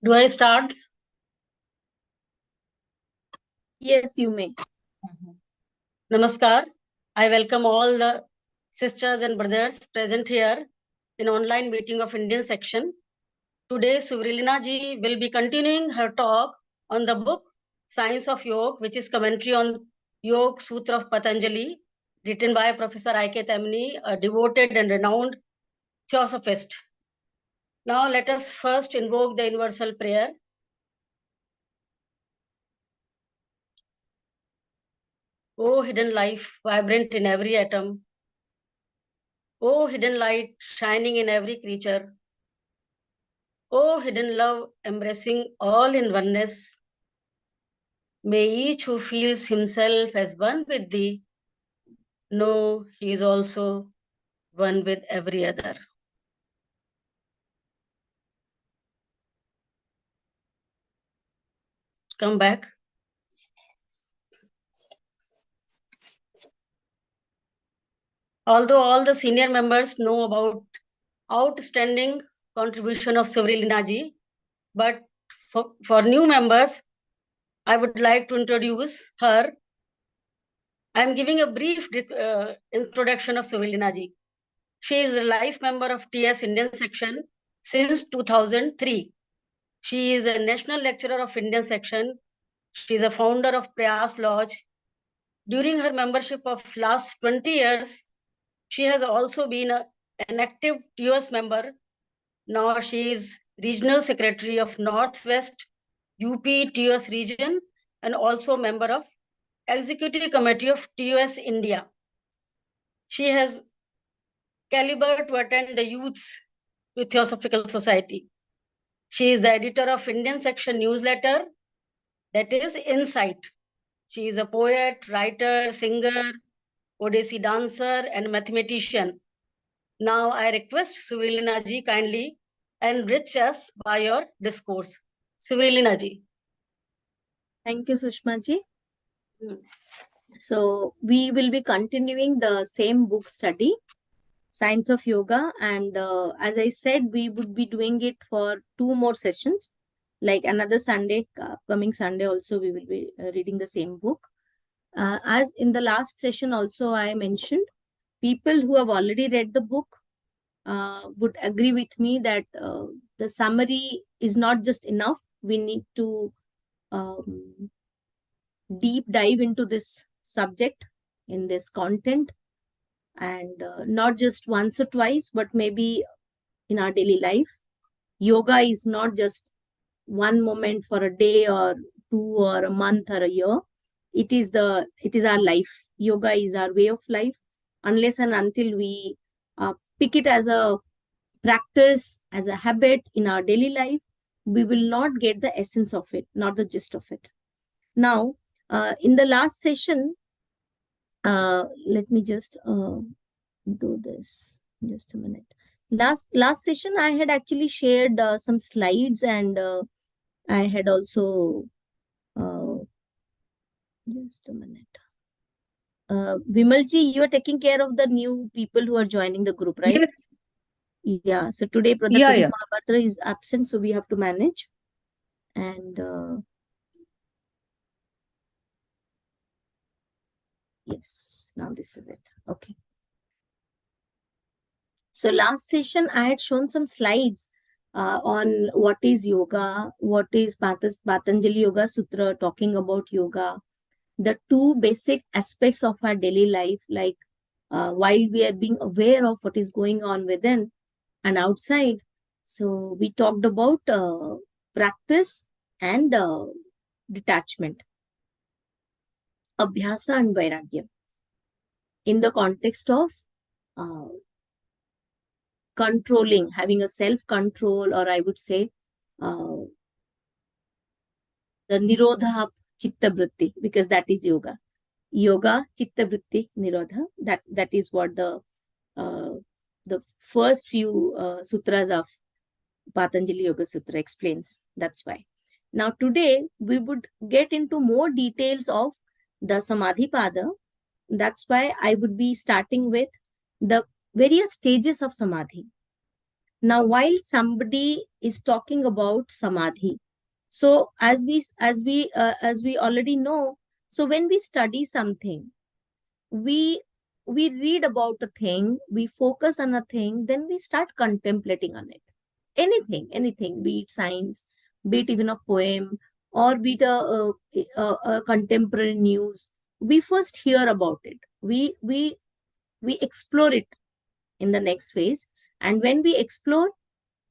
Do I start? Yes, you may. Namaskar. I welcome all the sisters and brothers present here in online meeting of Indian section. Today, Suvrelina ji will be continuing her talk on the book Science of Yoga, which is commentary on Yoga Sutra of Patanjali, written by Professor I.K. Temni, a devoted and renowned theosophist. Now, let us first invoke the universal prayer. O hidden life, vibrant in every atom. O hidden light, shining in every creature. O hidden love, embracing all in oneness. May each who feels himself as one with thee know he is also one with every other. Come back. Although all the senior members know about outstanding contribution of Suvrelina ji, but for new members, I would like to introduce her. I am giving a brief introduction of Suvrelina ji. She is a life member of TS Indian section since 2003. She is a national lecturer of Indian section. She is a founder of Prayas Lodge. During her membership of last 20 years, she has also been an active TOS member. Now she is regional secretary of Northwest UP TOS region and also member of Executive Committee of TOS India. She has caliber to attend the Youths with Theosophical Society. She is the editor of Indian section newsletter, that is Insight. She is a poet, writer, singer, Odissi dancer, and mathematician. Now I request Suvrelina ji kindly enrich us by your discourse. Suvrelina ji. Thank you, Sushma ji. So we will be continuing the same book study, Science of Yoga. And as I said, we would be doing it for 2 more sessions. Like another Sunday, coming Sunday also, we will be reading the same book. As in the last session also I mentioned, people who have already read the book would agree with me that the summary is not just enough. We need to deep dive into this subject, in this content, and not just once or twice, but maybe in our daily life. Yoga is not just one moment for a day or 2 or a month or a year. It is our life. Yoga is our way of life. Unless and until we pick it as a practice, as a habit in our daily life, we will not get the essence of it, not the gist of it. Now, in the last session, let me just do this. Just a minute. Last session, I had actually shared some slides, and I had also just a minute. Vimalji, you are taking care of the new people who are joining the group, right? Yes. Yeah. So today, Pradeep Mahapatra is absent, so we have to manage. And yes, now this is it. Okay. So last session, I had shown some slides on what is yoga, what is Patanjali Yoga Sutra, talking about yoga, the 2 basic aspects of our daily life, like while we are being aware of what is going on within and outside. So we talked about practice and detachment, abhyasa and vairagya, in the context of controlling, having a self-control, or I would say the nirodha chitta vritti, because that is yoga. Yoga, chitta vritti, nirodha. That is what the first few sutras of Patanjali Yoga Sutra explains. That's why. Now today we would get into more details of the Samadhi Pada. That's why I would be starting with the various stages of Samadhi. Now, while somebody is talking about samadhi, so as we already know, so when we study something, we read about a thing, we focus on a thing, then we start contemplating on it. Anything, be it science, be it even a poem, or be it a contemporary news. We first hear about it. We explore it in the next phase, and when we explore,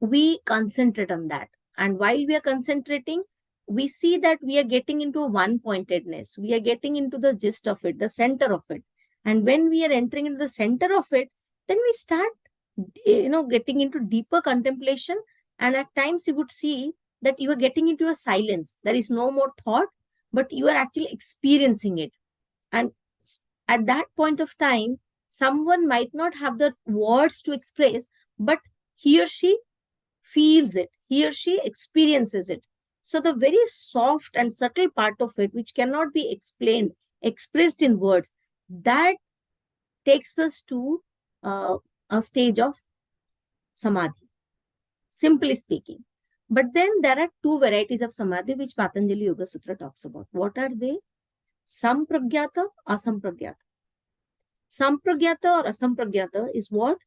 we concentrate on that. And while we are concentrating, we see that we are getting into a one pointedness. We are getting into the gist of it, the center of it. And when we are entering into the center of it, then we start, getting into deeper contemplation. And at times you would see that you are getting into a silence. There is no more thought, but you are actually experiencing it. And at that point of time, someone might not have the words to express, but he or she feels it, he or she experiences it. So the very soft and subtle part of it, which cannot be explained, expressed in words, that takes us to a stage of samadhi, simply speaking. But then there are two varieties of samadhi which Patanjali Yoga Sutra talks about. What are they? Sampragyata, asampragyata. Sampragyata or asampragyata is what?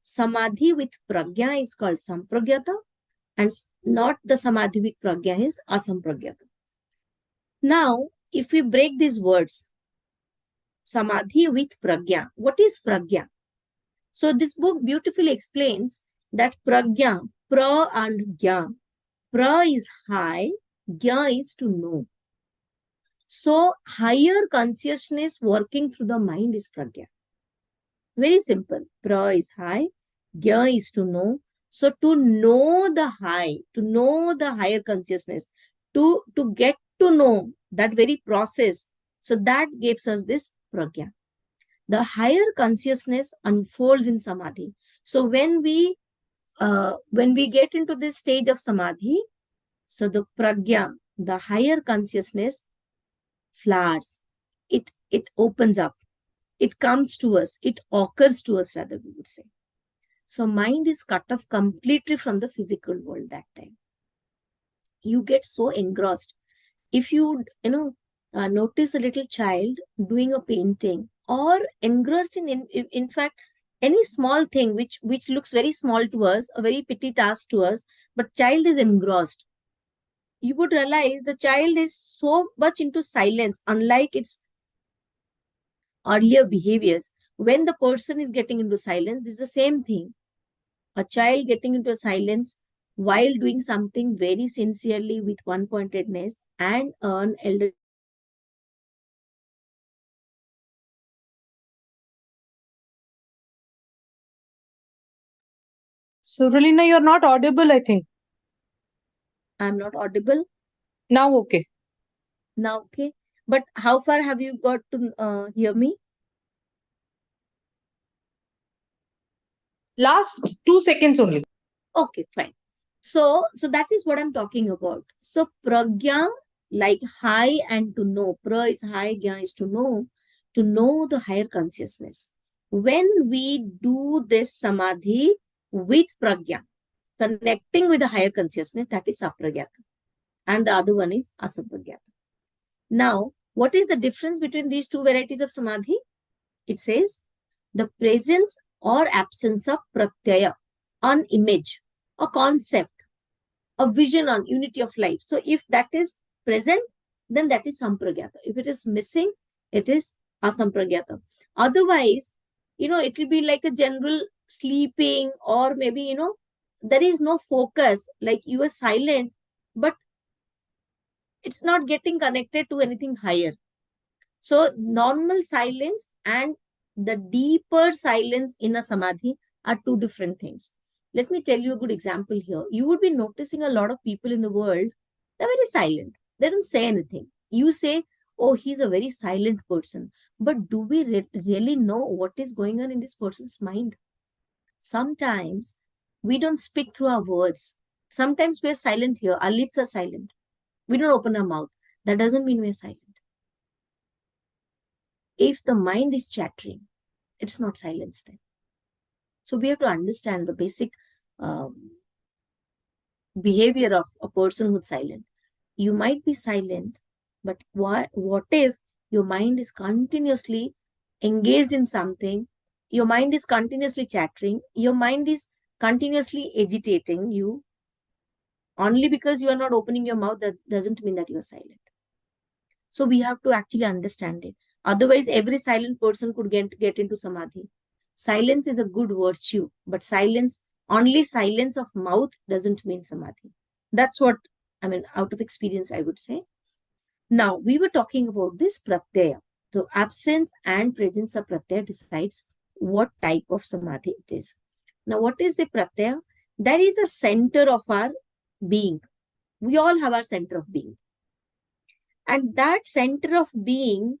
Samadhi with pragya is called sampragyata, and not the samadhi with pragya is asampragyata. Now, if we break these words, samadhi with pragya, what is pragya? So this book beautifully explains that pragya, pra and gya. Pra is high, gya is to know. So higher consciousness working through the mind is pragya. Very simple. Pra is high, gya is to know. So to know the high, to know the higher consciousness, to get to know that very process, so that gives us this pragya. The higher consciousness unfolds in samadhi. So when we get into this stage of samadhi, so the pragya, the higher consciousness, flowers. It opens up. It comes to us. It occurs to us, rather, we would say. So mind is cut off completely from the physical world that time. You get so engrossed. If you notice a little child doing a painting, or engrossed in fact, any small thing which looks very small to us, a very petty task to us, but child is engrossed, you would realize the child is so much into silence, unlike its earlier behaviors. When the person is getting into silence, this is the same thing. A child getting into a silence while doing something very sincerely with one pointedness, and an elder. So, Relina, you're not audible, I think. I'm not audible Now, okay. now. Okay, but how far have you got to hear me? Last 2 seconds only. Okay, fine. So that is what I'm talking about. So pragya, like high and to know. Pra is high, gya is to know the higher consciousness. When we do this samadhi with pragya, connecting with the higher consciousness, that is sapragyata. And the other one is asapragyata. Now, what is the difference between these two varieties of samadhi? It says the presence or absence of pratyaya, an image, a concept, a vision on unity of life. So if that is present, then that is sampragyata. If it is missing, it is asampragyata. Otherwise, it will be like a general sleeping, or maybe, there is no focus, like you are silent, but it's not getting connected to anything higher. So normal silence and the deeper silence in a samadhi are two different things. Let me tell you a good example here. You would be noticing a lot of people in the world, they're very silent. They don't say anything. You say, oh, he's a very silent person. But do we really know what is going on in this person's mind? Sometimes we don't speak through our words. Sometimes we are silent here. Our lips are silent. We don't open our mouth. That doesn't mean we are silent. If the mind is chattering, it's not silence then. So we have to understand the basic behavior of a person who's silent. You might be silent, but what if your mind is continuously engaged in something? Your mind is continuously chattering. Your mind is continuously agitating you. Only because you are not opening your mouth, that doesn't mean that you are silent. So we have to actually understand it. Otherwise, every silent person could get into samadhi. Silence is a good virtue, but only silence of mouth doesn't mean samadhi. That's what, I mean, out of experience, I would say. Now, we were talking about this pratyaya. So absence and presence of pratyaya decides what type of samadhi it is. Now, what is the pratyaya? There is a center of our being. We all have our center of being. And that center of being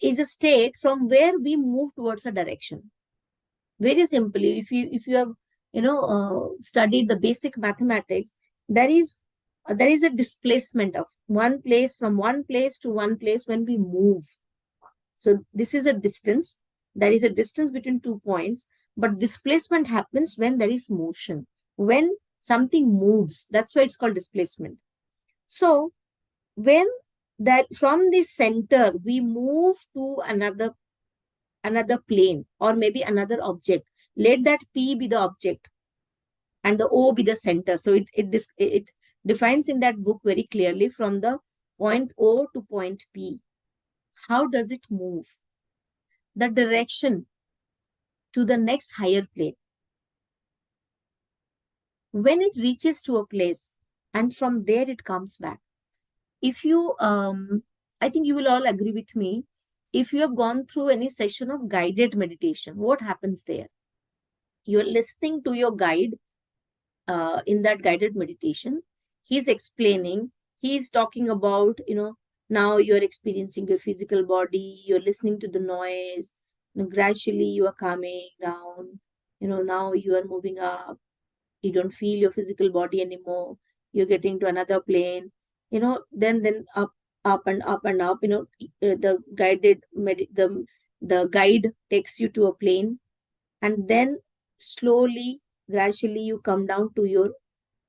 is a state from where we move towards a direction. Very simply, if you have studied the basic mathematics, there is a displacement of from one place to one place when we move. So this is a distance. There is a distance between 2 points, but displacement happens when there is motion. When something moves, that's why it's called displacement. So when that from the center we move to another plane or maybe another object, let that P be the object and the O be the center. So it defines in that book very clearly from the point O to point P. How does it move? The direction to the next higher plane. When it reaches to a place and from there it comes back. If you, I think you will all agree with me, if you have gone through any session of guided meditation, what happens there? You're listening to your guide in that guided meditation. He's explaining, he's talking about, now you're experiencing your physical body, you're listening to the noise, gradually you are calming down, now you are moving up, you don't feel your physical body anymore, you're getting to another plane, then up and up and up, the guide takes you to a plane, and then slowly, gradually you come down to your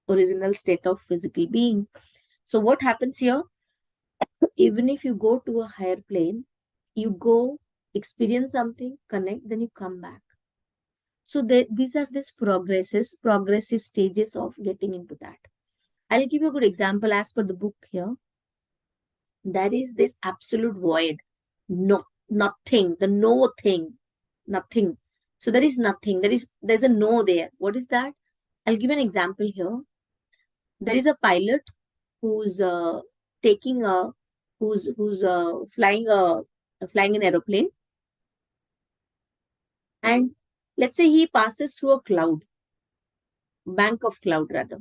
original state of physical being. So what happens here? Even if you go to a higher plane, you go experience something, connect, then you come back. So these are these progressive stages of getting into that. I'll give you a good example as per the book here. There is this absolute void, nothing, the no thing, nothing. So there is nothing. There's a no there. What is that? I'll give an example here. There is a pilot who's flying an aeroplane, and let's say he passes through a cloud, bank of cloud rather.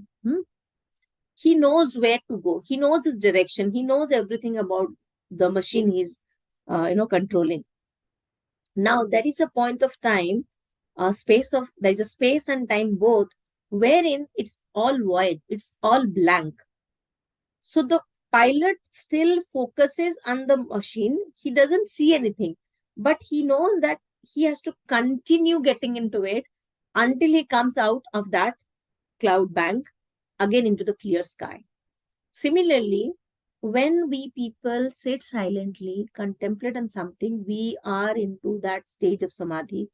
He knows where to go. He knows his direction. He knows everything about the machine he's controlling. Now there is a point of time, there is a space and time both, wherein it's all void, it's all blank. So the pilot still focuses on the machine. He doesn't see anything, but he knows that he has to continue getting into it until he comes out of that cloud bank again into the clear sky. Similarly, when we people sit silently, contemplate on something, we are into that stage of samadhi.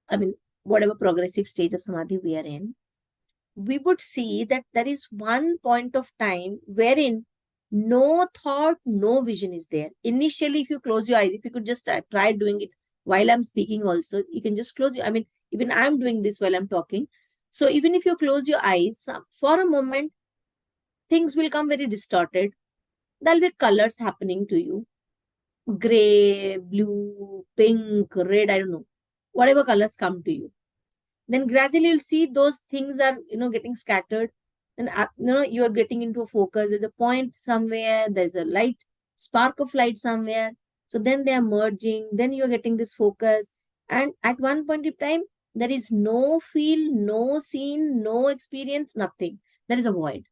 I mean, whatever progressive stage of samadhi we are in, we would see that there is one point of time wherein no thought, no vision is there. Initially, if you close your eyes, if you could just try doing it while I'm speaking also, you can just close your, even I'm doing this while I'm talking. So even if you close your eyes, for a moment, things will come very distorted. There'll be colors happening to you. Gray, blue, pink, red, I don't know. Whatever colors come to you. Then gradually you'll see those things are, getting scattered. And, you're getting into a focus. There's a point somewhere. There's a light, spark of light somewhere. So then they are merging. Then you're getting this focus. And at one point in time, there is no feel, no scene, no experience, nothing. There is a void.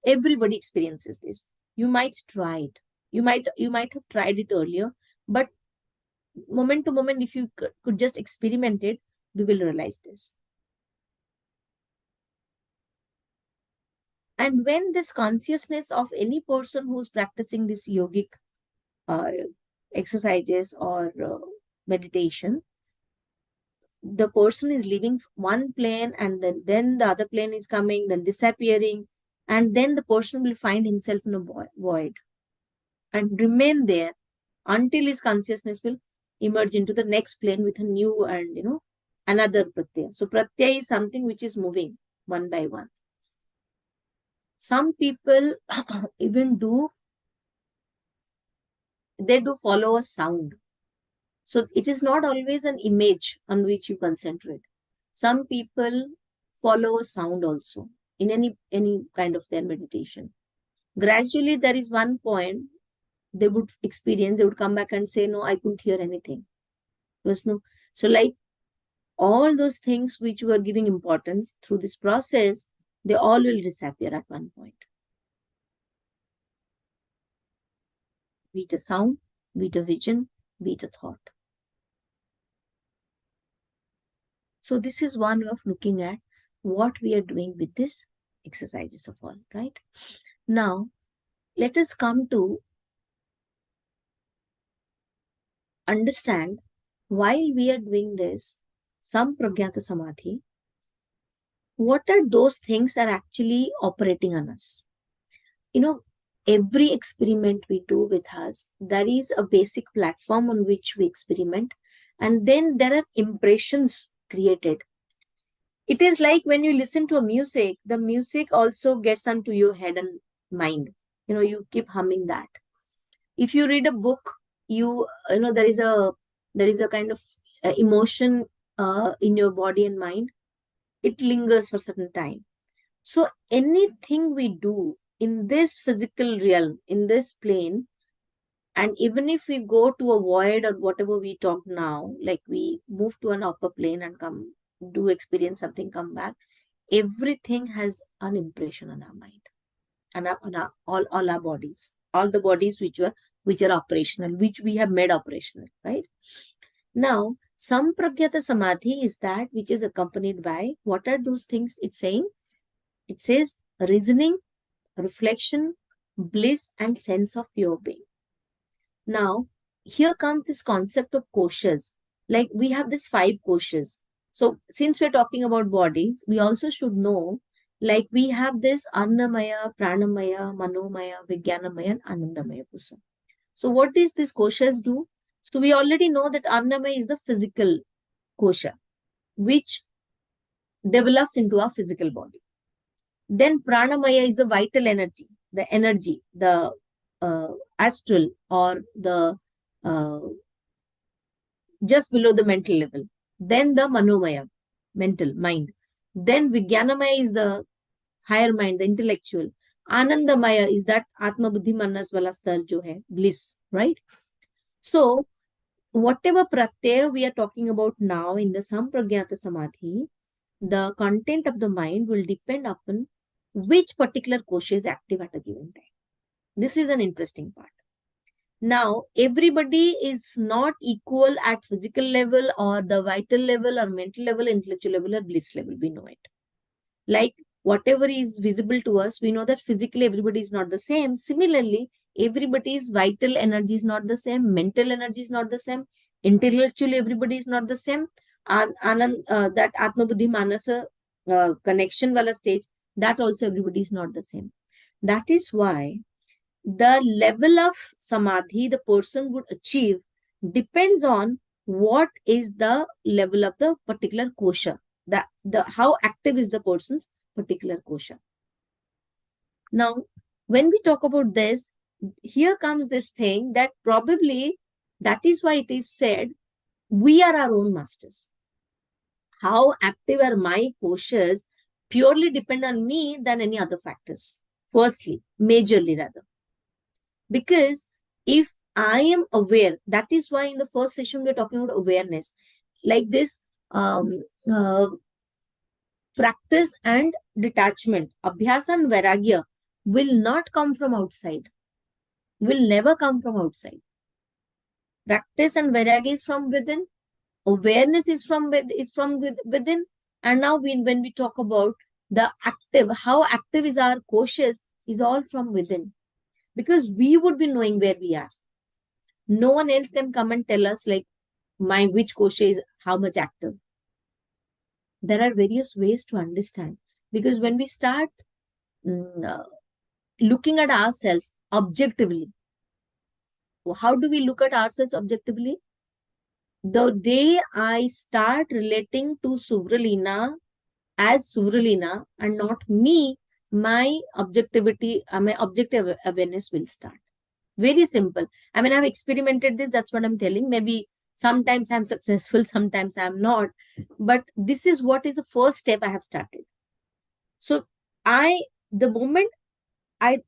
Everybody experiences this. You might try it. You might have tried it earlier, but moment to moment, if you could just experiment it, we will realize this. And when this consciousness of any person who's practicing this yogic exercises or meditation, the person is leaving one plane and then the other plane is coming, then disappearing, and then the person will find himself in a void and remain there until his consciousness will emerge into the next plane with a new and another pratyaya. So pratyaya is something which is moving one by one. Some people even do follow a sound. So it is not always an image on which you concentrate. Some people follow a sound also in any kind of their meditation. Gradually, there is one point they would come back and say, no, I couldn't hear anything. There was no. So like all those things which were giving importance through this process, they all will disappear at one point. Be it a sound, be it a vision, be it a thought. So this is one way of looking at what we are doing with this exercises of all, right? Now, let us come to understand while we are doing this, Sampragyata Samadhi, what are those things that are actually operating on us? Every experiment we do with us, there is a basic platform on which we experiment, and then there are impressions created. It is like when you listen to a music, the music also gets onto your head and mind. You keep humming that. If you read a book, there is a kind of emotion in your body and mind. It lingers for a certain time. So anything we do in this physical realm, in this plane, and even if we go to a void or whatever we talk now, like we move to an upper plane and do experience something, come back, everything has an impression on our mind and on all our bodies, all the bodies which are operational, which we have made operational, right? Now, Sampragyata Samadhi is that which is accompanied by, what are those things it's saying? It says reasoning, reflection, bliss, and sense of pure being. Now, here comes this concept of koshas. Like we have this 5 koshas. So, since we're talking about bodies, we also should know, like we have this Annamaya, Pranamaya, Manomaya, Vijnanamaya, and Anandamaya kosa. So, what does these koshas do? So, we already know that Annamaya is the physical kosha, which develops into our physical body. Then Pranamaya is the vital energy, the astral or the just below the mental level. Then the Manomaya, mental, mind. Then Vijnanamaya is the higher mind, the intellectual. Anandamaya is that Atma Buddhi Manas wala star jo hai, bliss, right? So, whatever pratyaya we are talking about now in the Sampragyata Samadhi, the content of the mind will depend upon which particular kosha is active at a given time. This is an interesting part. Now, everybody is not equal at physical level or the vital level or mental level, intellectual level or bliss level. We know it. Like whatever is visible to us, we know that physically everybody is not the same. Similarly, everybody's vital energy is not the same. Mental energy is not the same. Intellectually, everybody is not the same. That Atma Buddhi Manasa connection wala stage, that also everybody is not the same. That is why the level of samadhi the person would achieve depends on what is the level of the particular kosha, how active is the person's particular kosha. Now, when we talk about this, here comes this thing that probably that is why it is said we are our own masters. How active are my koshas purely depend on me than any other factors. Firstly, majorly rather. Because if I am aware, that is why in the first session we're talking about awareness. Like this practice and detachment, abhyasa and vairagya will not come from outside. Will never come from outside. Practice and vairagya is from within. Awareness is from within. And now when we talk about the active, how active is our koshas is all from within. Because we would be knowing where we are. No one else can come and tell us like which kosha is how much active. There are various ways to understand. Because when we start looking at ourselves objectively, how do we look at ourselves objectively? The day I start relating to Suvralina as Suvralina and not me, my objective awareness will start. Very simple. I mean, I've experimented this. That's what I'm telling. Maybe sometimes I'm successful, sometimes I'm not. But this is what is the first step I have started. So the moment I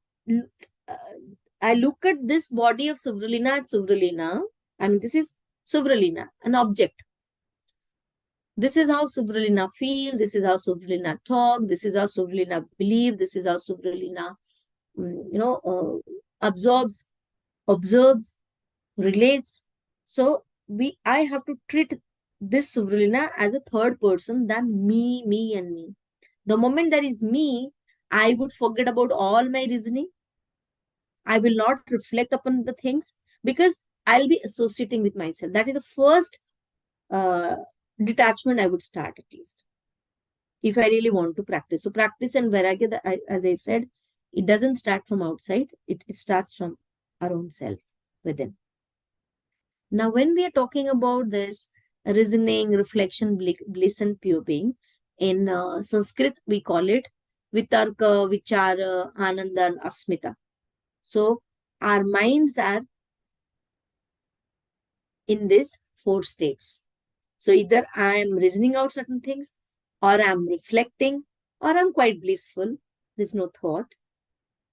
look at this body of Suvralina as Suvralina, I mean, this is Suvralina, an object. This is how Suvralina feel. This is how Suvralina talk. This is how Suvralina believe. This is how Suvralina, absorbs, relates. So I have to treat this Suvralina as a third person than me, and me. The moment there is me, I would forget about all my reasoning. I will not reflect upon the things because I'll be associating with myself. That is the first detachment I would start at least, if I really want to practice. So practice and vairagya, as I said, it doesn't start from outside. It starts from our own self within. Now, when we are talking about this reasoning, reflection, bliss and pure being, in Sanskrit, we call it vitarka, vichara, ananda and asmita. So our minds are in these 4 states. So either I am reasoning out certain things, or I'm reflecting, or I'm quite blissful. There's no thought,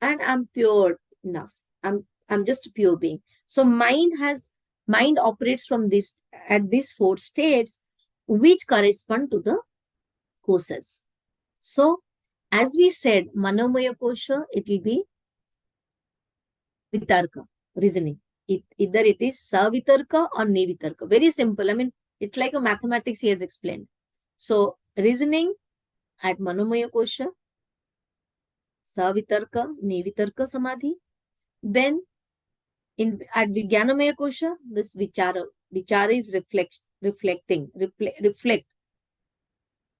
and I'm pure enough. I'm just a pure being. So mind operates from this at these 4 states, which correspond to the koshas. So as we said, manomaya kosha, it will be vitarka, reasoning. Either it is savitarka or nivitarka. Very simple. I mean, it's like a mathematics he has explained. So reasoning at manomaya kosha, savitarka, nivitarka samadhi. Then at vijnanamaya kosha, this vichara is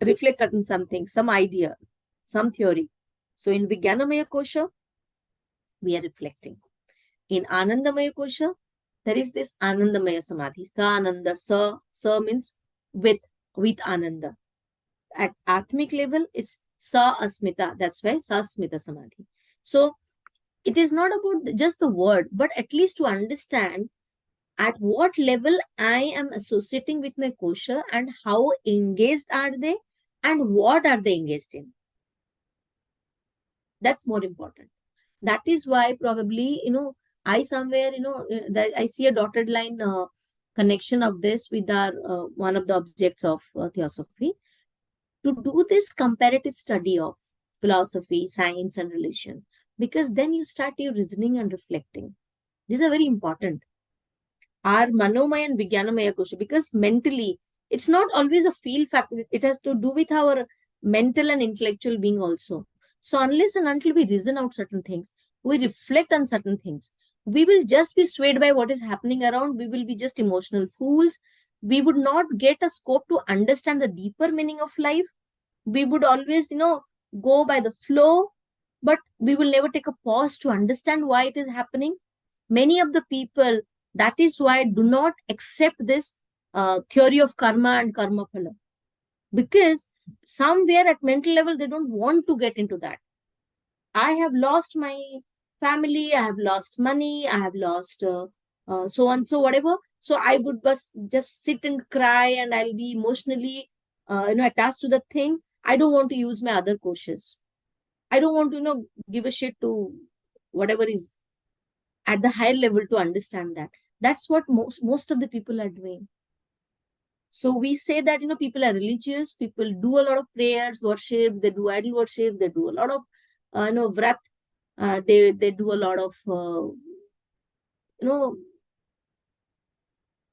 reflect on something, some idea, some theory. So in vijnanamaya kosha, we are reflecting. In Anandamaya kosha, there is this Anandamaya samadhi. Sa Ananda, sa means with Ananda. At Atmic level, it's Sa Asmita. That's why Sa Asmita samadhi. So it is not about just the word, but at least to understand at what level I am associating with my kosha and how engaged are they and what are they engaged in. That's more important. That is why probably, I somewhere, I see a dotted line connection of this with our one of the objects of theosophy, to do this comparative study of philosophy, science, and religion, because then you start your reasoning and reflecting. These are very important. Our manomaya and vijnanamaya kosha, because mentally, it's not always a feel factor. It has to do with our mental and intellectual being also. So unless and until we reason out certain things, we reflect on certain things, we will just be swayed by what is happening around. We will be just emotional fools. We would not get a scope to understand the deeper meaning of life. We would always, go by the flow, but we will never take a pause to understand why it is happening. Many of the people, that is why, do not accept this theory of karma and karma phala. Because somewhere at mental level, they don't want to get into that. I have lost my family, I have lost money, I have lost so and so, whatever. So I would just sit and cry, and I'll be emotionally attached to the thing. I don't want to use my other koshas. I don't want to, give a shit to whatever is at the higher level to understand that. That's what most of the people are doing. So we say that, people are religious, people do a lot of prayers, worships, they do idol worship, they do a lot of, vrat, they do a lot of,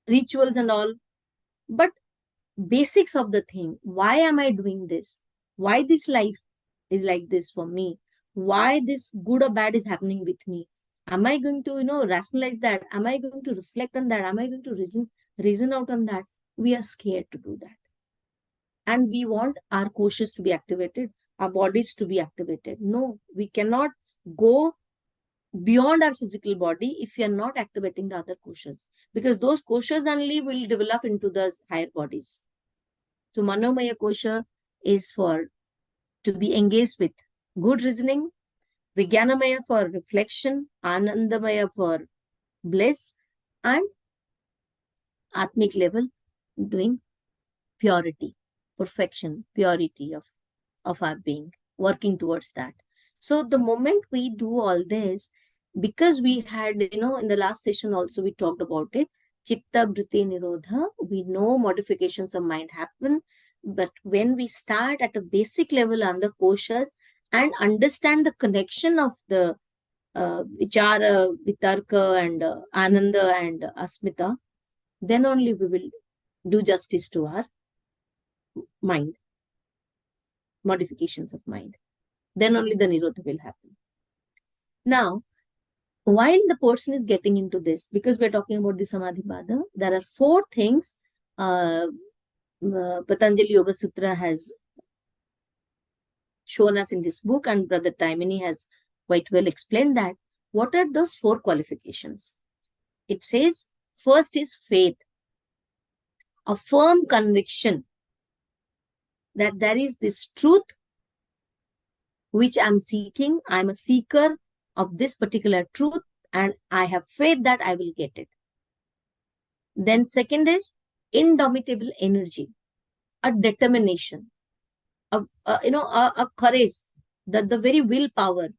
rituals and all, but basics of the thing. Why am I doing this? Why this life is like this for me? Why this good or bad is happening with me? Am I going to, rationalize that? Am I going to reflect on that? Am I going to reason out on that? We are scared to do that. And we want our koshas to be activated, our bodies to be activated. No, we cannot go beyond our physical body if we are not activating the other koshas, because those koshas only will develop into the higher bodies. So Manomaya kosha is to be engaged with good reasoning, Vijnanamaya for reflection, Anandamaya for bliss, and Atmic level doing purity, perfection, purity of our being, working towards that. So the moment we do all this, because we had, in the last session also we talked about it, Chitta Vritti Nirodha, we know modifications of mind happen, but when we start at a basic level on the koshas and understand the connection of the Vichara, Vitarka and Ananda and Asmita, then only we will do justice to our mind, modifications of mind. Then only the Nirodha will happen. Now, while the person is getting into this, because we're talking about the Samadhi Pada, there are 4 things Patanjali Yoga Sutra has shown us in this book, and Brother Taimini has quite well explained that. What are those 4 qualifications? It says, first is faith, a firm conviction that there is this truth which I'm seeking. I'm a seeker of this particular truth, and I have faith that I will get it. Then second is indomitable energy, a determination, a courage, the very willpower.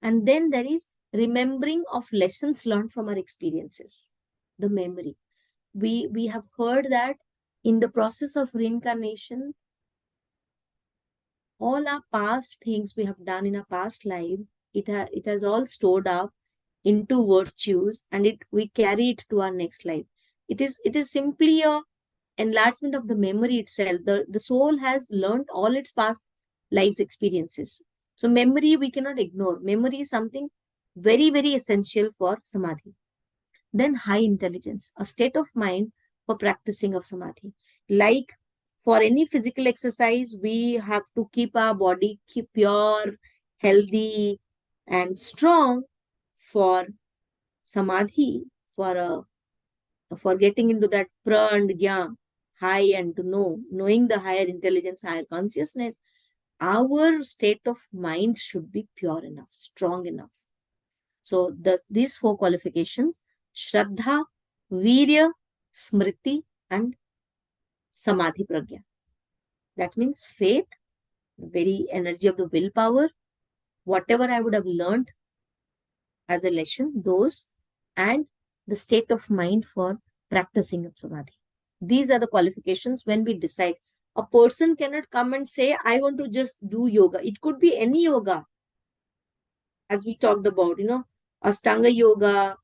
And then there is remembering of lessons learned from our experiences, the memory. We have heard that in the process of reincarnation, all our past things we have done in our past life, it has all stored up into virtues, and we carry it to our next life. It is simply a enlargement of the memory itself. The soul has learned all its past life's experiences. So memory we cannot ignore. Memory is something very, very essential for Samadhi. Then high intelligence, a state of mind for practicing of Samadhi. Like for any physical exercise, we have to keep our body pure, healthy, and strong. For Samadhi, for getting into that pra and gyan, high and to knowing the higher intelligence, higher consciousness, our state of mind should be pure enough, strong enough. So these 4 qualifications, Shraddha, Virya, Smriti, and Samadhi Pragya. That means faith, the very energy of the willpower, whatever I would have learned as a lesson, those, and the state of mind for practicing of Samadhi. These are the qualifications when we decide. A person cannot come and say, I want to just do yoga. It could be any yoga. As we talked about, Ashtanga yoga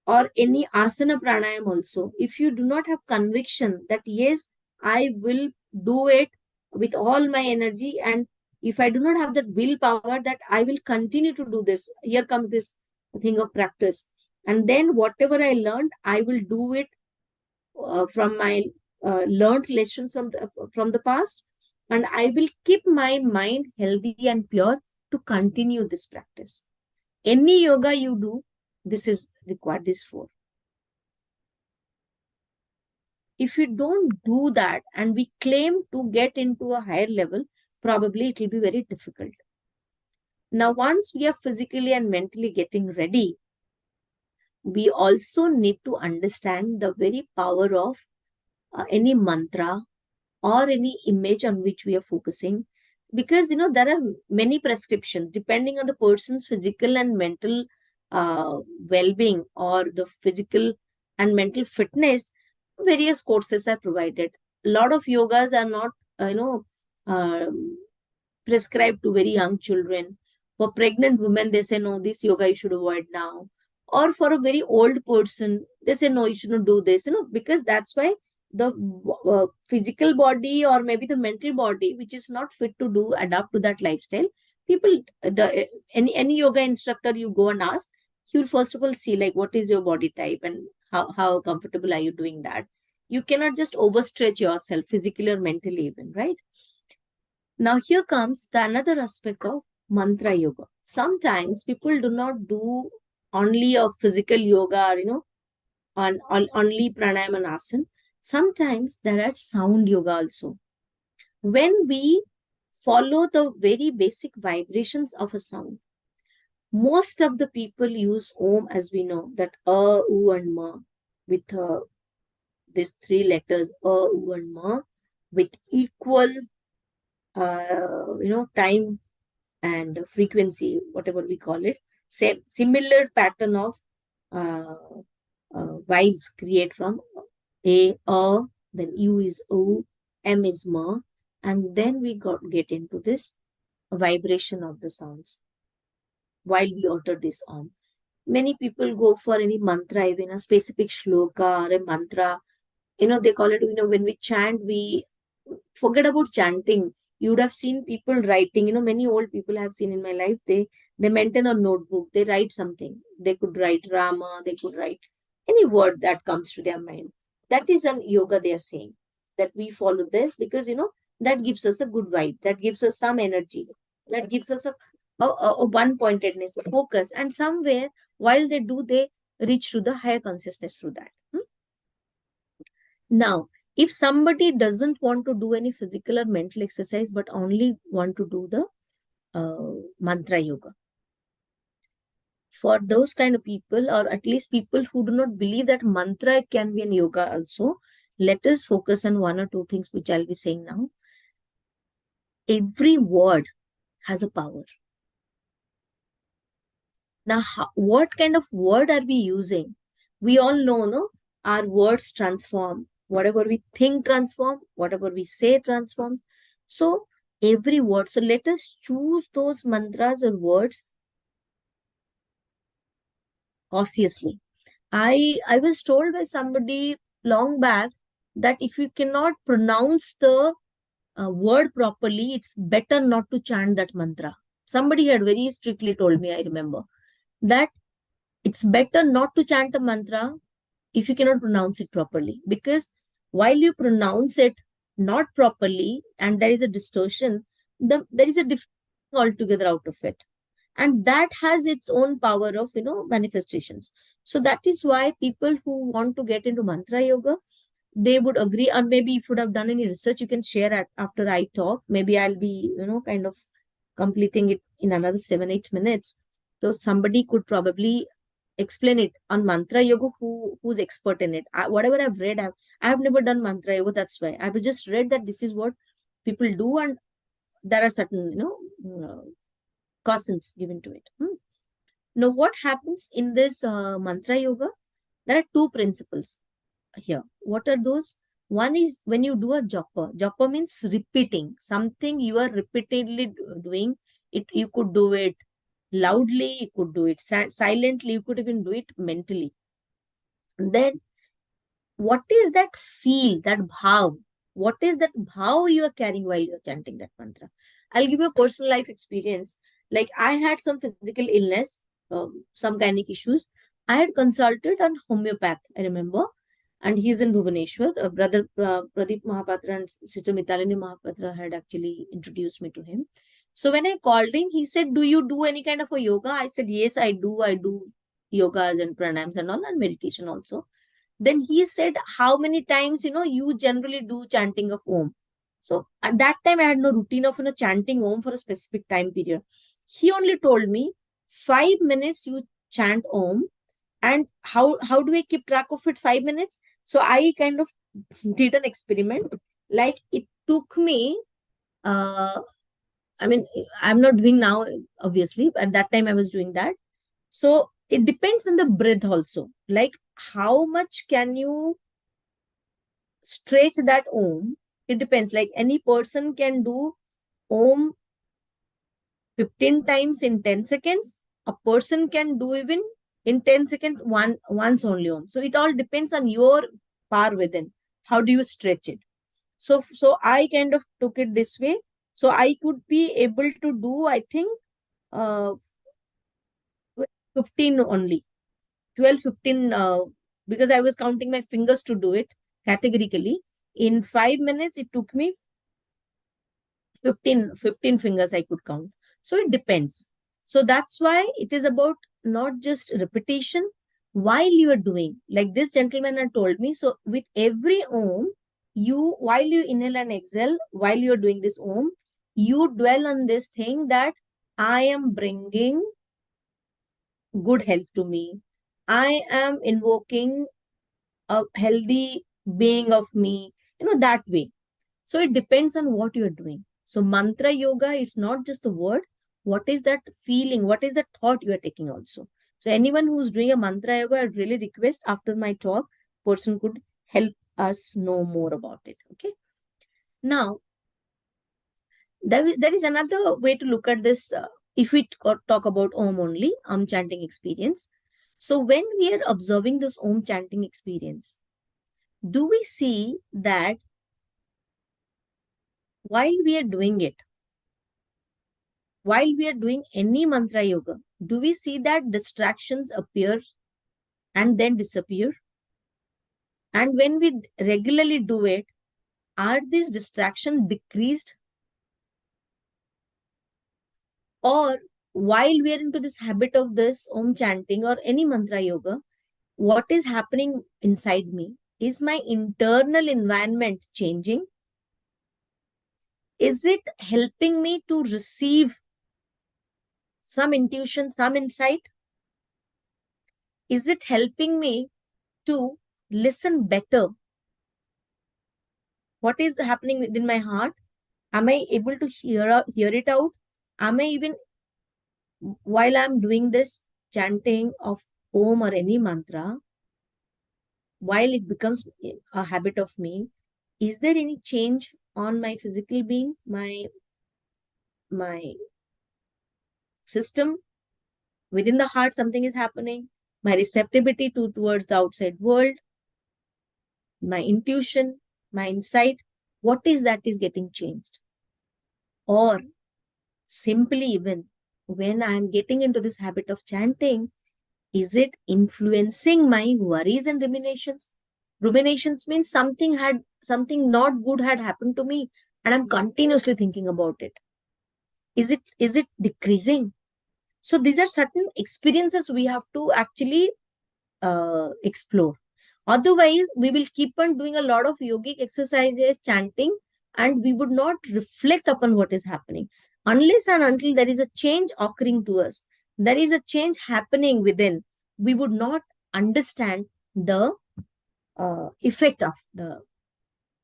or any asana pranayam also. If you do not have conviction that, yes, I will do it with all my energy, and if I do not have that willpower that I will continue to do this, here comes this thing of practice. And then whatever I learned, I will do it from my learned lessons from the past, and I will keep my mind healthy and pure to continue this practice. Any yoga you do, this is required, this 4. If you don't do that and we claim to get into a higher level, probably it will be very difficult. Now, once we are physically and mentally getting ready, we also need to understand the very power of any mantra or any image on which we are focusing, because there are many prescriptions depending on the person's physical and mental well-being or the physical and mental fitness. Various courses are provided. A lot of yogas are not prescribed to very young children. For pregnant women, they say, no, this yoga you should avoid now. Or for a very old person, they say, no, you shouldn't do this, because that's why the physical body or maybe the mental body, which is not fit to do, adapt to that lifestyle, people, any yoga instructor you go and ask, he will first of all see like, what is your body type and how comfortable are you doing that. You cannot just overstretch yourself physically or mentally even, right? Now here comes the another aspect of mantra yoga. Sometimes people do not do only a physical yoga, or only pranayama and asana. Sometimes there are sound yoga also. When we follow the very basic vibrations of a sound, most of the people use Om, as we know, that U and Ma, with these three letters, U and Ma, with equal, time and frequency, whatever we call it. Same similar pattern of vibes create from A, then U is O, M is Ma, and then we get into this vibration of the sounds while we utter this Om. Many people go for any mantra, even a specific shloka or a mantra. They call it, when we chant, we forget about chanting. You would have seen people writing, many old people I have seen in my life, they maintain a notebook, they write something. They could write Rama, they could write any word that comes to their mind. That is an yoga they are saying, that we follow this because, that gives us a good vibe, that gives us some energy, that gives us a one-pointedness, a focus. And somewhere, while they do, they reach to the higher consciousness through that. Now, if somebody doesn't want to do any physical or mental exercise, but only want to do the mantra yoga, for those kind of people, or at least people who do not believe that mantra can be an yoga also, let us focus on one or two things which I'll be saying now. Every word has a power. Now, what kind of word are we using? We all know, no? Our words transform. Whatever we think transform, whatever we say transforms. So every word. So let us choose those mantras or words cautiously. I was told by somebody long back that if you cannot pronounce the word properly, it's better not to chant that mantra. Somebody had very strictly told me, I remember, that it's better not to chant a mantra if you cannot pronounce it properly. Because while you pronounce it not properly and there is a distortion, there is a difference altogether out of it. And that has its own power of, manifestations. So that is why people who want to get into mantra yoga, they would agree. And maybe if you would have done any research, you can share after I talk. Maybe I'll be, kind of completing it in another 7-8 minutes. So somebody could probably explain it on mantra yoga who's expert in it. Whatever I've read, I have never done mantra yoga. That's why I've just read that this is what people do, and there are certain, cautions given to it. Now, what happens in this mantra yoga? There are two principles here. What are those? One is when you do a japa. Japa means repeating something you are repeatedly doing. You could do it loudly, you could do it silently, you could even do it mentally. And then, what is that feel, that bhav? What is that bhav you are carrying while you are chanting that mantra? I'll give you a personal life experience. Like, I had some physical illness, some gynec issues. I had consulted an homeopath, I remember, and he's in Bhubaneswar. Brother Pradeep Mahapatra and Sister Mitalini Mahapatra had actually introduced me to him. So when I called him, he said, do you do any kind of a yoga? I said, yes, I do. I do yogas and pranayams and all, and meditation also. Then he said, how many times, you generally do chanting of Om? So at that time, I had no routine of, chanting Om for a specific time period. He only told me 5 minutes you chant Om. And how do I keep track of it 5 minutes? So I kind of did an experiment. Like, it took me, I'm not doing now, obviously. At that time, I was doing that. So it depends on the breath also. Like, how much can you stretch that Om? It depends. Like, any person can do Om 15 times in 10 seconds. A person can do even In 10 seconds, once only Om. So it all depends on your power within. How do you stretch it? So I kind of took it this way. So I could be able to do, I think, 15 only. 12, 15, because I was counting my fingers to do it categorically. In 5 minutes, it took me 15 fingers I could count. So it depends. So that's why it is about not just repetition while you are doing. Like this gentleman had told me, so with every Om, while you inhale and exhale, while you're doing this Om, you dwell on this thing that I am bringing good health to me. I am invoking a healthy being of me, that way. So it depends on what you're doing. So mantra yoga is not just the word. What is that feeling? What is the thought you are taking also? So anyone who's doing a mantra yoga, I'd really request after my talk, person could help us know more about it. Okay. Now, there is another way to look at this. If we talk about Om only, Om chanting experience. So when we are observing this Om chanting experience, do we see that while we are doing it, while we are doing any mantra yoga, do we see that distractions appear and then disappear? And when we regularly do it, are these distractions decreased? Or while we are into this habit of this Om chanting or any mantra yoga, what is happening inside me? Is my internal environment changing? Is it helping me to receive some intuition, some insight? Is it helping me to listen better? What is happening within my heart? Am I able to hear it out? Am I even, while I'm doing this chanting of Om or any mantra, while it becomes a habit of me, is there any change on my physical being, my system? Within the heart, something is happening. My receptivity towards the outside world, my intuition, my insight, what is that is getting changed? Or simply, even when I'm getting into this habit of chanting, is it influencing my worries and ruminations? Ruminations means something not good had happened to me and I'm continuously thinking about it. Is it decreasing? So these are certain experiences we have to actually explore. Otherwise, we will keep on doing a lot of yogic exercises, chanting, and we would not reflect upon what is happening. Unless and until there is a change occurring to us, there is a change happening within, we would not understand the effect of the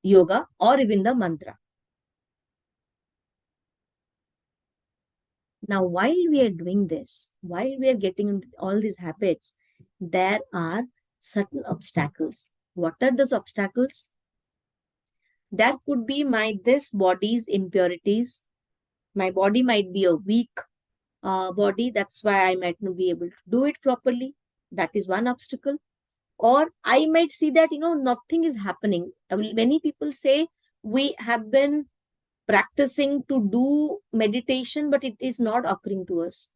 yoga or even the mantra. Now, while we are doing this, while we are getting into all these habits, there are certain obstacles. What are those obstacles? There could be this body's impurities. My body might be a weak body. That's why I might not be able to do it properly. That is one obstacle. Or I might see that, nothing is happening. Many people say we have been practicing to do meditation, but it is not occurring to us.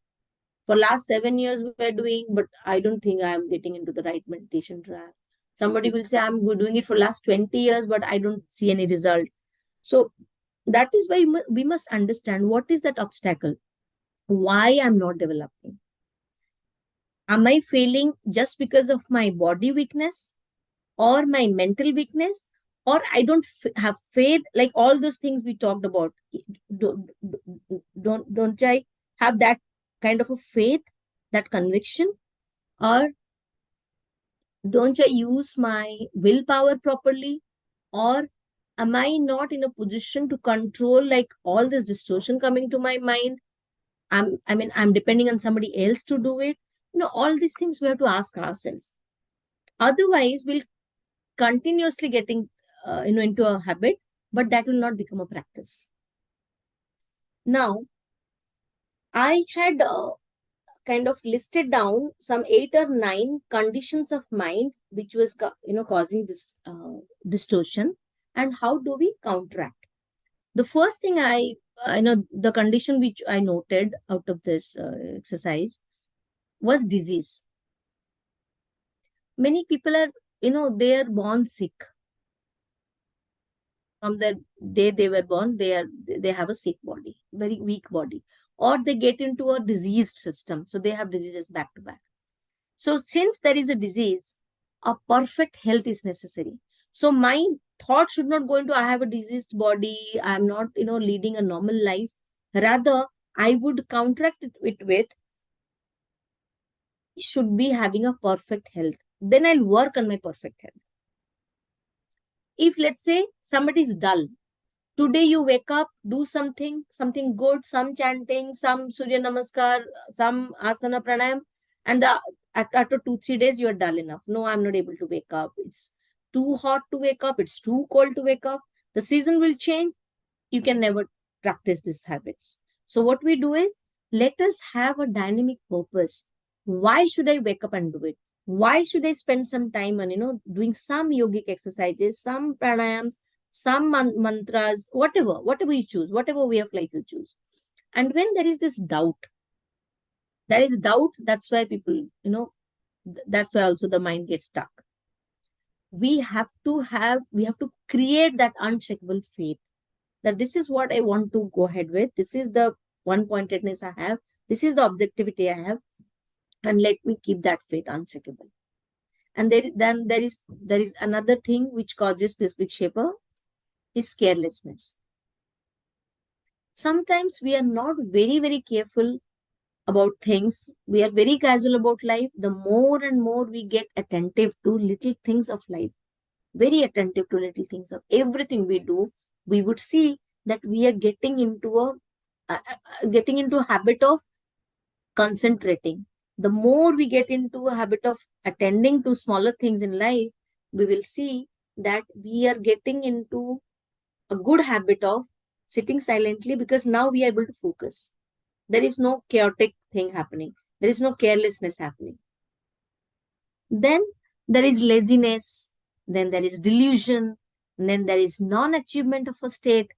For last 7 years we are doing, but I don't think I am getting into the right meditation track. Somebody will say I'm doing it for last 20 years, but I don't see any result. So that is why we must understand what is that obstacle. Why I'm not developing? Am I failing just because of my body weakness or my mental weakness? Or I don't have faith, like all those things we talked about. Don't I have that kind of a faith, that conviction? Or don't I use my willpower properly? Or am I not in a position to control like all this distortion coming to my mind? I'm depending on somebody else to do it. All these things we have to ask ourselves. Otherwise, we'll continuously getting into a habit, but that will not become a practice. Now, I had kind of listed down some 8 or 9 conditions of mind which was causing this distortion, and how do we counteract. The first thing I know, the condition which I noted out of this exercise was disease. Many people are, they are born sick. From the day they were born, they have a sick body, very weak body, or they get into a diseased system, so they have diseases back to back. So since there is a disease, a perfect health is necessary. So my thought should not go into I have a diseased body, I am not leading a normal life. Rather, I would counteract it with should be having a perfect health. Then I'll work on my perfect health. If let's say somebody is dull, today you wake up, do something good, some chanting, some Surya Namaskar, some asana pranayam, and after 2-3 days you are dull enough. No, I'm not able to wake up. It's too hot to wake up. It's too cold to wake up. The season will change. You can never practice these habits. So what we do is, let us have a dynamic purpose. Why should I wake up and do it? Why should I spend some time on, doing some yogic exercises, some pranayams, some mantras, whatever you choose, whatever way of life you choose. And when there is this doubt, that's why people, that's why also the mind gets stuck. We have to create that unshakable faith that this is what I want to go ahead with. This is the one-pointedness I have. This is the objectivity I have. And let me keep that faith unshakable. And there is another thing which causes this vikshepa, is carelessness. Sometimes we are not very, very careful about things. We are very casual about life. The more and more we get attentive to little things of life, very attentive to little things of everything we do, we would see that we are getting into a habit of concentrating. The more we get into a habit of attending to smaller things in life, we will see that we are getting into a good habit of sitting silently, because now we are able to focus. There is no chaotic thing happening. There is no carelessness happening. Then there is laziness. Then there is delusion. And then there is non-achievement of a state.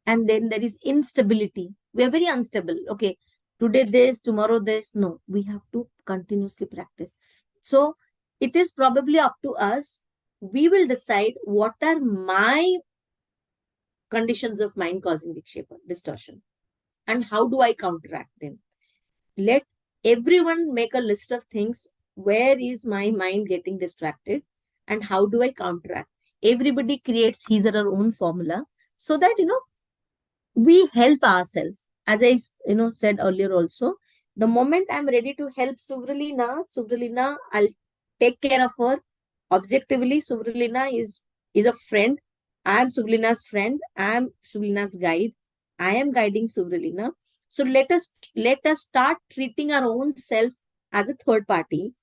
And then there is instability. We are very unstable. Okay, today this, tomorrow this. No, we have to continuously practice. So it is probably up to us. We will decide what are my conditions of mind causing vikshepa, distortion, and how do I counteract them. Let everyone make a list of things. Where is my mind getting distracted and how do I counteract? Everybody creates his or her own formula so that, we help ourselves. As I, said earlier also, the moment I'm ready to help Suvralina, I'll take care of her. Objectively, Suvralina is a friend. I am Suvralina's friend. I am Suvralina's guide. I am guiding Suvralina. So let us start treating our own selves as a third party.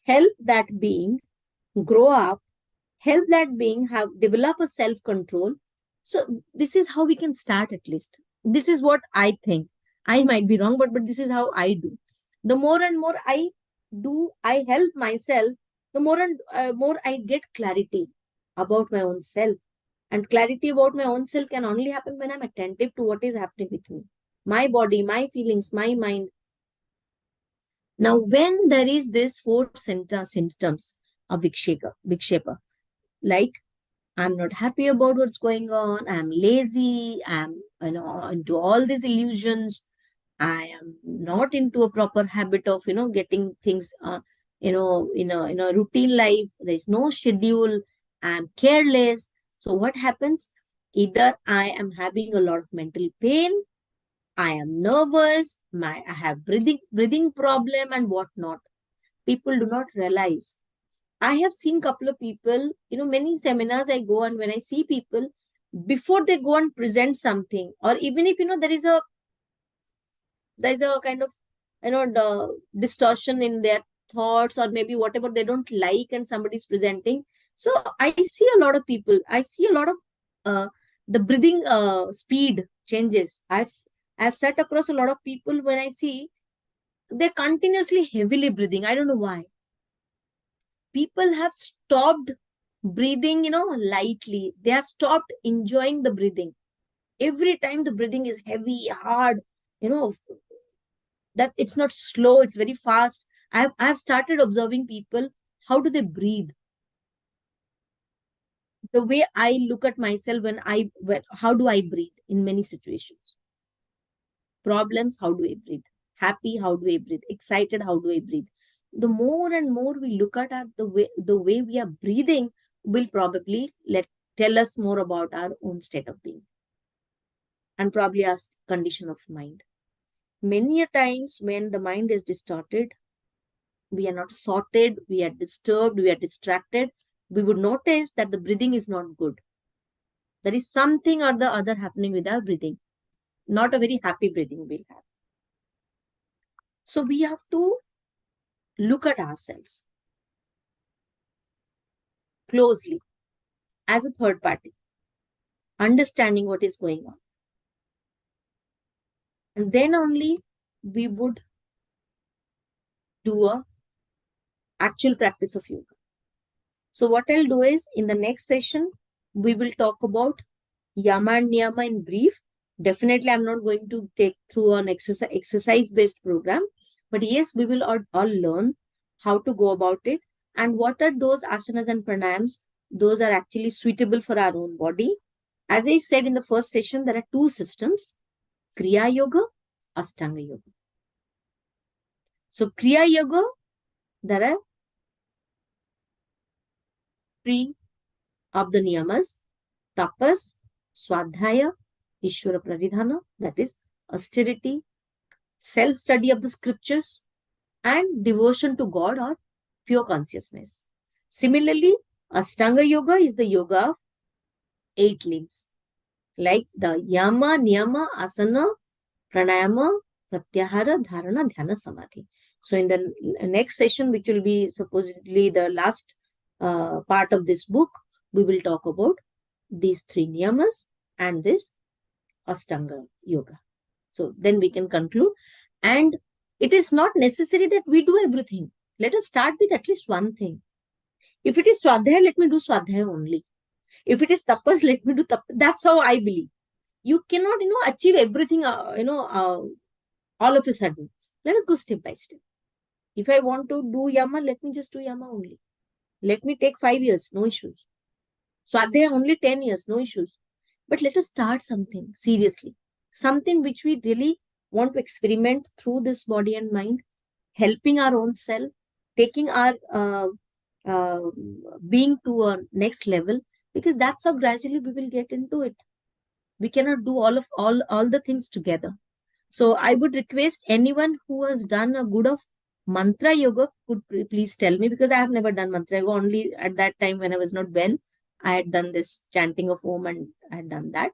Help that being grow up. Help that being develop a self-control. So this is how we can start, at least. This is what I think. I might be wrong, but this is how I do. The more and more I help myself, the more and more I get clarity about my own self. And clarity about my own self can only happen when I'm attentive to what is happening with me. My body, my feelings, my mind. Now, when there is this 4 symptoms of vikshepa, like I'm not happy about what's going on, I'm lazy, I'm into all these illusions, I am not into a proper habit of getting things in a routine life, there's no schedule, I'm careless. So what happens? Either I am having a lot of mental pain, I am nervous, I have breathing problem and whatnot. People do not realize. I have seen a couple of people, many seminars I go, and when I see people, before they go and present something, or even if, there is a kind of, the distortion in their thoughts, or maybe whatever they don't like, and somebody's presenting. So I see a lot of people, I see a lot of the breathing speed changes. I've sat across a lot of people when I see they're continuously heavily breathing. I don't know why. People have stopped breathing, lightly. They have stopped enjoying the breathing. Every time the breathing is heavy, hard, that it's not slow, it's very fast. I've started observing people. How do they breathe? The way I look at myself how do I breathe in many situations? Problems, how do I breathe? Happy, how do I breathe? Excited, how do I breathe? The more and more we look at the way we are breathing will probably tell us more about our own state of being and probably our condition of mind. Many a times when the mind is distorted, we are not sorted, we are disturbed, we are distracted, we would notice that the breathing is not good. There is something or the other happening with our breathing. Not a very happy breathing we'll have. So we have to look at ourselves closely as a third party, understanding what is going on. And then only we would do a actual practice of yoga. So what I'll do is, in the next session, we will talk about yama and niyama in brief. Definitely, I'm not going to take through an exercise-based program, but yes, we will all learn how to go about it and what are those asanas and pranayams. Those are actually suitable for our own body. As I said in the first session, there are two systems, Kriya Yoga, Ashtanga Yoga. So Kriya Yoga, there are 3 of the niyamas, tapas, swadhyaya, Ishvara Pranidhana, that is austerity, self-study of the scriptures, and devotion to God or pure consciousness. Similarly, Ashtanga Yoga is the yoga of 8 limbs, like the yama, niyama, asana, pranayama, pratyahara, dharana, dhyana, samadhi. So in the next session, which will be supposedly the last part of this book, we will talk about these 3 niyamas and this Ashtanga Yoga. So then we can conclude. And it is not necessary that we do everything. Let us start with at least one thing. If it is Swadhyaya, let me do Swadhyaya only. If it is Tapas, let me do Tapas. That's how I believe. You cannot, achieve everything, all of a sudden. Let us go step by step. If I want to do Yama, let me just do Yama only. Let me take 5 years, no issues. Swadhyaya only 10 years, no issues. But let us start something seriously. Something which we really want to experiment through this body and mind, helping our own self, taking our being to a next level, because that's how gradually we will get into it. We cannot do all the things together. So I would request anyone who has done a good of mantra yoga could please tell me, because I have never done mantra yoga. Only at that time when I was not well, I had done this chanting of Om and I had done that.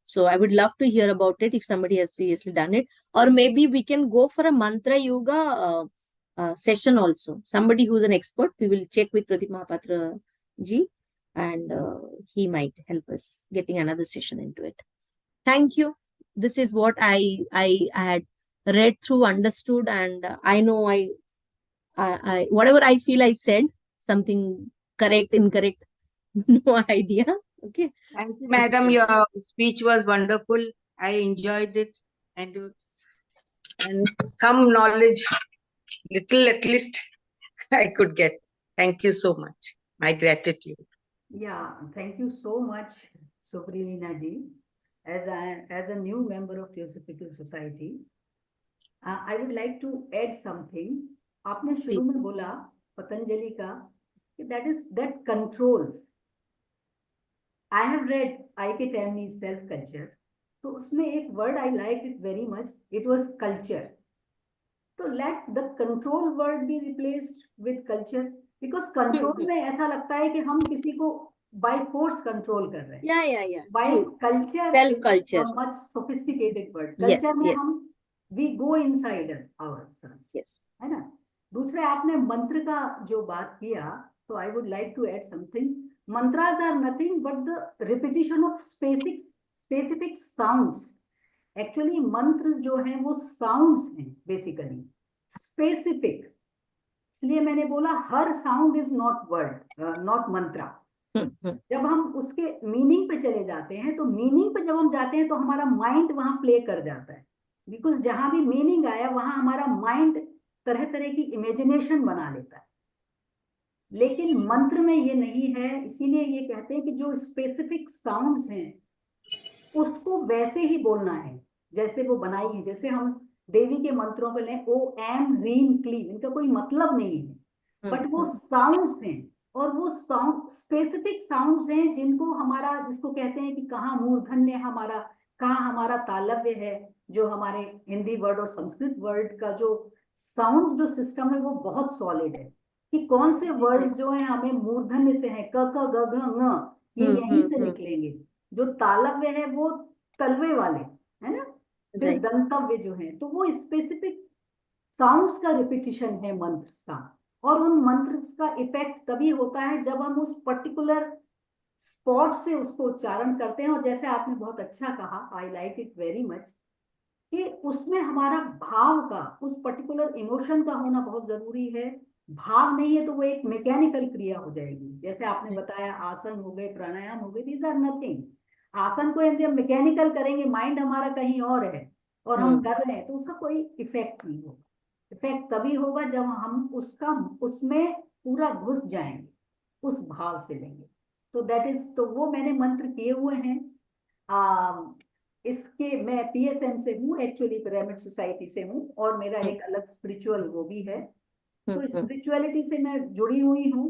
So I would love to hear about it if somebody has seriously done it. Or maybe we can go for a mantra yoga session also. Somebody who's an expert, we will check with Pradeep Mahapatra ji, and he might help us getting another session into it. Thank you. This is what I had read through, understood, and I know I whatever I feel I said, something correct, incorrect, no idea. Okay. Thank you, madam. Your speech was wonderful. I enjoyed it, and some knowledge, little at least, I could get. Thank you so much. My gratitude. Yeah, thank you so much, Supriya ji. As a new member of Theosophical Society, I would like to add something. आपने शुरू में बोला पतंजलि का that controls. I have read I.K. Tammy's Self Culture. तो उसमें एक word I liked it very much. It was culture. So let the control word be replaced with culture, because control में ऐसा लगता है कि हम किसी को by force control कर रहे हैं. Yeah. By True. culture, Self culture. a much sophisticated word. Yes, Culture में yes. हम we go inside ourselves. Yes. है ना. दूसरे आपने मंत्र का जो बात किया, so I would like to add something. Mantras are nothing but the repetition of specific sounds. Actually, mantras जो हैं वो sounds हैं basically. स्पेसिफिक, इसलिए मैंने बोला हर sound is not word, not mantra. जब हम उसके मीनिंग पे चले जाते हैं, तो मीनिंग पे जब हम जाते हैं तो हमारा माइंड वहां प्ले कर जाता है, बिकॉज जहां भी मीनिंग आया वहां हमारा माइंड तरह तरह की इमेजिनेशन बना लेता है। लेकिन मंत्र में ये नहीं है, इसीलिए ये कहते हैं कि जो स्पेसिफिक साउंड्स हैं उसको वैसे ही बोलना है जैसे वो बनाई है। जैसे हम देवी के मंत्रों को लें, ओ एम ह्रीम क्लीम, इनका कोई मतलब नहीं है, बट वो साउंड्स हैं, और वो साउंड स्पेसिफिक साउंड्स हैं जिनको हमारा, जिसको कहते हैं कि कहाँ मूर्धन्य हमारा, कहाँ हमारा तालव्य है। जो हमारे हिंदी वर्ड और संस्कृत वर्ड का जो साउंड जो सिस्टम है वो बहुत सॉलिड है, कि कौन से वर्ड्स जो है हमें मूर्धन्य से है, क क ग घ ङ, ये यहीं से निकलेंगे। जो तालव्य है वो तलवे वाले है ना, फिर दंतव्य जो है, तो वो स्पेसिफिक साउंड्स का रिपीटिशन है मंत्र का। और उन मंत्र का इफेक्ट तभी होता है जब हम उस पर्टिकुलर स्पॉट से उसको उच्चारण करते हैं। और जैसे आपने बहुत अच्छा कहा, I like it very much, कि उसमें हमारा भाव का, उस पर्टिकुलर इमोशन का होना बहुत जरूरी है। भाव नहीं है तो वो एक मैकेनिकल क्रिया हो जाएगी। जैसे आपने बताया आसन हो गए, प्राणायाम हो गए, दीज आर नथिंग। आसन को यदि हम मैकेनिकल करेंगे, माइंड हमारा कहीं और है और हम कर रहे हैं, तो उसका कोई इफेक्ट नहीं होगा। इफेक्ट तभी होगा जब हम उसका, उसमें पूरा घुस जाएंगे, उस भाव से लेंगे। तो दैट इज, तो वो मैंने मंत्र किए हुए हैं। इसके मैं PSM से हूँ, एक्चुअली पिरामिड सोसाइटी से हूँ, और मेरा एक अलग स्पिरिचुअल वो भी है। तो स्पिरिचुअलिटी से मैं जुड़ी हुई हूँ।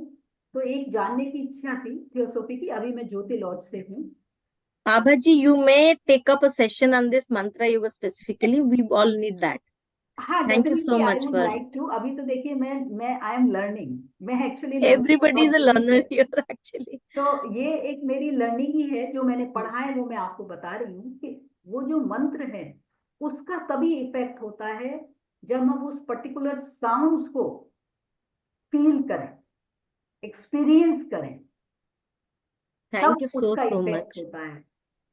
तो एक जानने की इच्छा थी थियोसॉफी की। अभी मैं ज्योति लॉज से हूँ। Abha ji, you may take up a session on this mantra yoga specifically. We all need that. हाँ, Thank you so definitely I much would for. Like to. अभी तो देखिए मैं आई एम लर्निंग, मैं actually Everybody is a learner here actually. तो ये एक मेरी लर्निंग ही है, जो मैंने पढ़ा है वो मैं आपको बता रही हूँ। कि वो जो मंत्र है उसका तभी इफेक्ट होता है जब हम उस पर्टिकुलर साउंड्स को फील करें, एक्सपीरियंस करें, तब Thank you उसका so इफेक्ट much. होता है।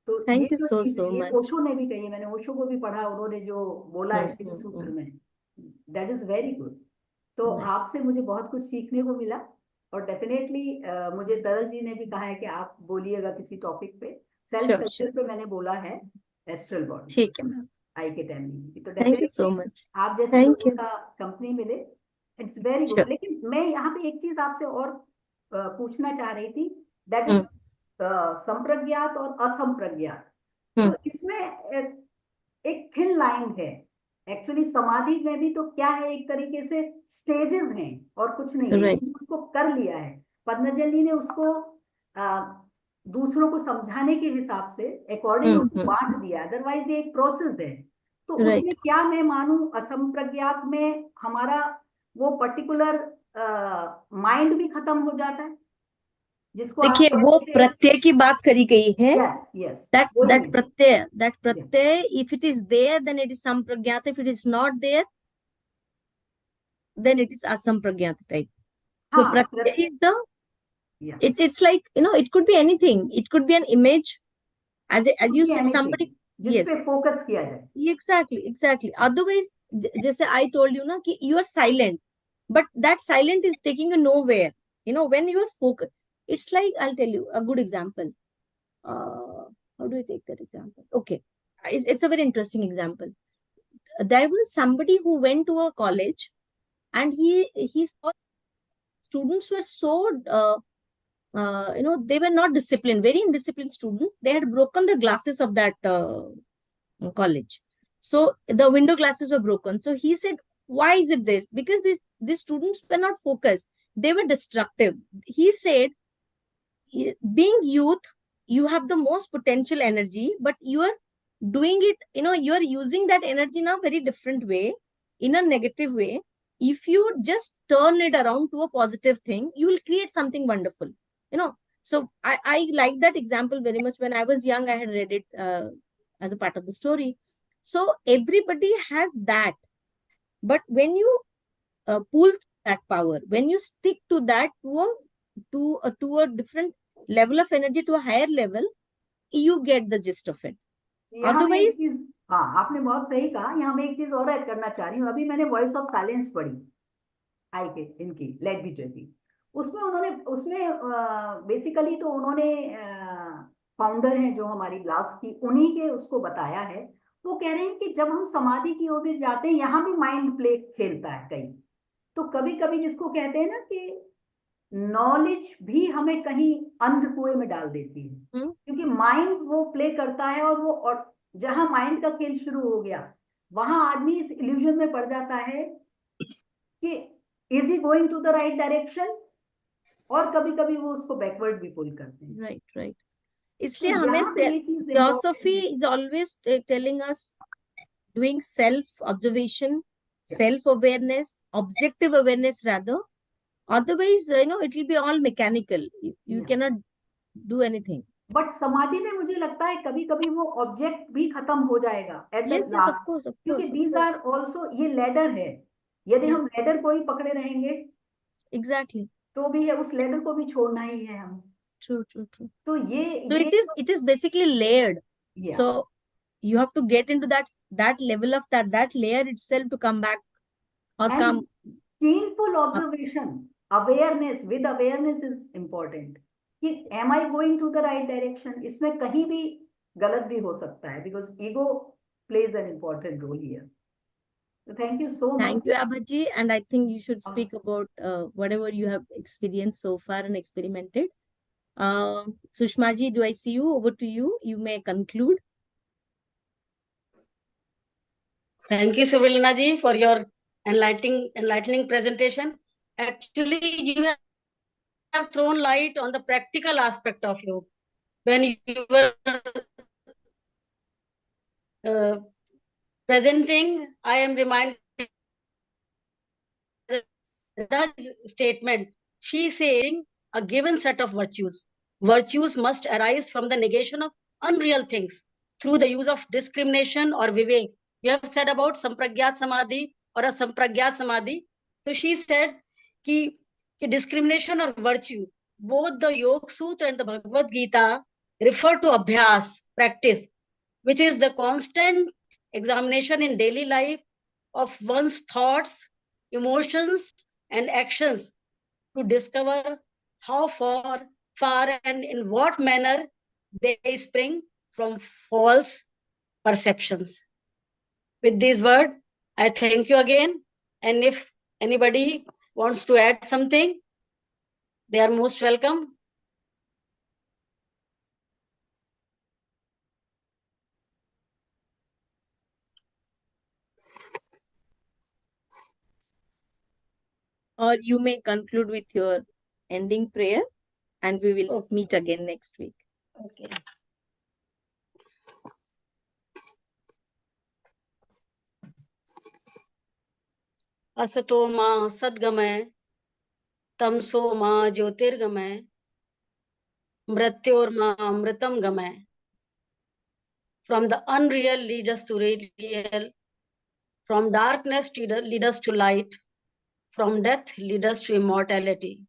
तो ये Thank you जो चीज है, ये much. ओशो ने भी कही है, मैंने ओशो को भी पढ़ा, उन्होंने जो बोला है शिव सूत्र में, दैट इज वेरी गुड। तो आपसे मुझे बहुत कुछ सीखने को मिला। और डेफिनेटली मुझे तरल जी ने भी कहा है कि आप बोलिएगा किसी टॉपिक पे। सेल्फ कल्चर पे मैंने बोला है, एस्ट्रल बॉडी, ठीक है मैम। आई के टाइम। तो Thank you so definitely much. आप जैसे Thank लोगों you. का कंपनी मिले, इट्स वेरी गुड। Sure. लेकिन मैं यहाँ पे एक चीज आपसे और पूछना चाह रही थी, दैट इज संप्रज्ञात और असंप्रज्ञात। तो इसमें एक थिन लाइन है एक्चुअली। समाधि में भी तो क्या है, एक तरीके से स्टेजेस हैं और कुछ नहीं है। Right. उसको कर लिया है पतंजलि ने, उसको दूसरों को समझाने के हिसाब से अकॉर्डिंग उसको बांट दिया। अदरवाइज ये एक प्रोसेस है। तो Right. उसमें क्या मैं मानूं, असंप्रज्ञात में हमारा वो पर्टिकुलर माइंड भी खत्म हो जाता है, जिसको देखिए वो प्रत्यय की बात करी गई है। yes, that pratyay, if it is there then it is sampragyata, if it is not there then it is asampragyata type. So pratyay is the, it's like, it could be anything, it could be an image, as you said, somebody, जिस पे focus किया जाए। Exactly. Otherwise, जैसे I told you ना कि you are silent, but that silent is taking you nowhere. When you are focused, it's like, I'll tell you a good example. How do I take that example? Okay, it's a very interesting example. There was somebody who went to a college, and he saw students were so they were not disciplined, very indisciplined students. They had broken the glasses of that college. So the window glasses were broken. So he said, why is it this? Because these students were not focused. They were destructive. He said, being youth, you have the most potential energy, but you are doing it, you are using that energy in a very different way, in a negative way. If you just turn it around to a positive thing, you will create something wonderful. So I like that example very much. When I was young, I had read it as a part of the story. So everybody has that, but when you pull that power, when you stick to that, to a different level of energy, to a higher level, you get the gist of it. Otherwise, हाँ, आपने बहुत सही कहा। यहाँ मैं एक चीज और ऐड करना चाह रही हूँ। अभी मैंने वॉइस ऑफ साइलेंस पढ़ी, आई के इनकी लेट बी ट्वेटी। उसमें बेसिकली तो उन्होंने फाउंडर हैं जो हमारी ब्लास्ट की, उन्हीं के उसको बताया है। वो कह रहे हैं कि जब हम समाधि की ओर भी जाते हैं, यहाँ भी माइंड प्ले खेलता है कहीं। तो कभी कभी जिसको कहते हैं ना कि नॉलेज भी हमें कहीं अंध कुएं में डाल देती है, हम्म। क्योंकि माइंड वो प्ले करता है, और जहां माइंड का खेल शुरू हो गया, वहां आदमी इस इल्यूजन में पड़ जाता है कि is he going to the right direction, और कभी कभी वो उसको बैकवर्ड भी पुल करते हैं। Right, right. तो इसलिए हमें यहाँ पे ये चीज philosophy इम्पोर्टेंट है। is always telling us doing self observation, Yeah. self awareness, objective awareness rather. Otherwise, it will be all mechanical. You Yeah. cannot do anything. But समाधि में मुझे लगता है कभी कभी वो ऑब्जेक्ट भी खत्म हो जाएगा at the Yes, yes, of last, course, of क्योंकि course, of these are course. Also, ये लेडर है। यदि Yeah. हम लेडर को ही पकड़े रहेंगे Exactly. तो भी है, उस लेडर को भी छोड़ना ही है हमें। True, true, true. तो So it is basically layered. yeah. So you have to get into that level of that layer itself to come back or And come. keenful observation, awareness, with awareness is important कि am I going to the right direction? इसमें कहीं भी गलत भी हो सकता है, because ego plays an important role here. So thank you so much. Thank you, Abhaji. And I think you should speak about whatever you have experienced so far and experimented. Sushma ji, do I see you? Over to you. You may conclude. Thank you, Sabrina ji, for your enlightening presentation. Actually, you have thrown light on the practical aspect of yoga. When you were presenting, I am reminded Radha's statement. She is saying a given set of virtues. Virtues must arise from the negation of unreal things through the use of discrimination or vivek. You have said about sampragyat samadhi or a sampragyat samadhi. So she said कि discrimination or virtue, both the Yoga Sutra and the Bhagavad Gita refer to abhyas, practice, which is the constant examination in daily life of one's thoughts, emotions, and actions to discover how far and in what manner they spring from false perceptions. With these words, I thank you again. And if anybody wants to add something, they are most welcome. Or you may conclude with your ending prayer and we will Okay. meet again next week. Okay. असतो मा सद्गमय तमसो मा ज्योतिर्गमय मृत्योर्मा अमृतम गमय. From the unreal lead us to real, from darkness lead us to light, from death lead us to immortality.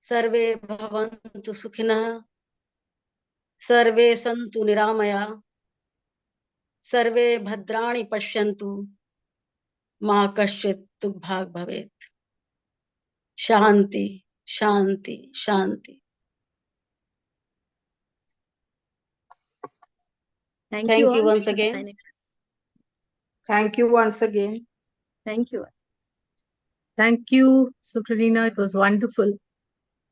Sarve bhavantu sukhinah, सर्वे सन्तु निरामया, सर्वे भद्राणि पश्यन्तु, मा कश्चित् दुःखभाग् भवेत्. शांति शांति शांति. Thank Thank you you all once for again. joining us. Thank you once again. Thank you. Thank you, Supralina. It was wonderful.